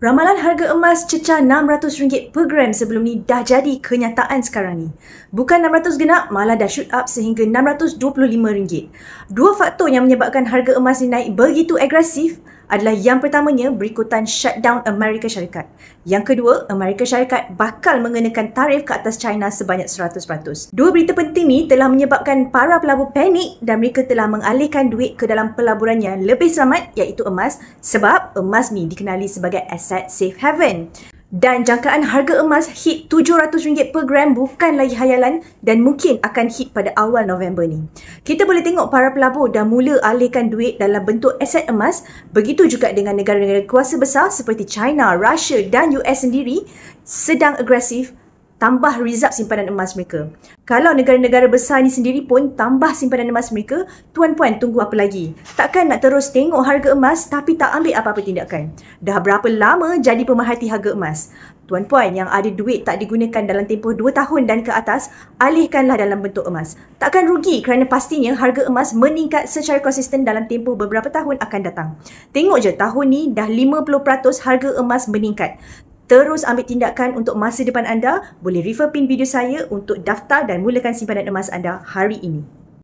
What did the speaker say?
Ramalan harga emas cecah RM600 per gram sebelum ni dah jadi kenyataan sekarang ni. Bukan 600 genap, malah dah shoot up sehingga RM625. Dua faktor yang menyebabkan harga emas ni naik begitu agresif adalah yang pertamanya berikutan shutdown Amerika Syarikat. Yang kedua, Amerika Syarikat bakal mengenakan tarif ke atas China sebanyak 100%. Dua berita penting ni telah menyebabkan para pelabur panik dan mereka telah mengalihkan duit ke dalam pelaburan yang lebih selamat iaitu emas sebab emas ni dikenali sebagai aset safe haven. Dan jangkaan harga emas hit RM700 per gram bukan lagi hayalan dan mungkin akan hit pada awal November ni. Kita boleh tengok para pelabur dah mula alihkan duit dalam bentuk aset emas. Begitu juga dengan negara-negara kuasa besar seperti China, Russia dan US sendiri sedang agresif tambah reserve simpanan emas mereka. Kalau negara-negara besar ni sendiri pun tambah simpanan emas mereka, tuan-puan tunggu apa lagi? Takkan nak terus tengok harga emas tapi tak ambil apa-apa tindakan? Dah berapa lama jadi pemerhati harga emas? Tuan-puan yang ada duit tak digunakan dalam tempoh 2 tahun dan ke atas, alihkanlah dalam bentuk emas. Takkan rugi kerana pastinya harga emas meningkat secara konsisten dalam tempoh beberapa tahun akan datang. Tengok je tahun ni dah 50% harga emas meningkat. Terus ambil tindakan untuk masa depan anda. Boleh refer pin video saya untuk daftar dan mulakan simpanan emas anda hari ini.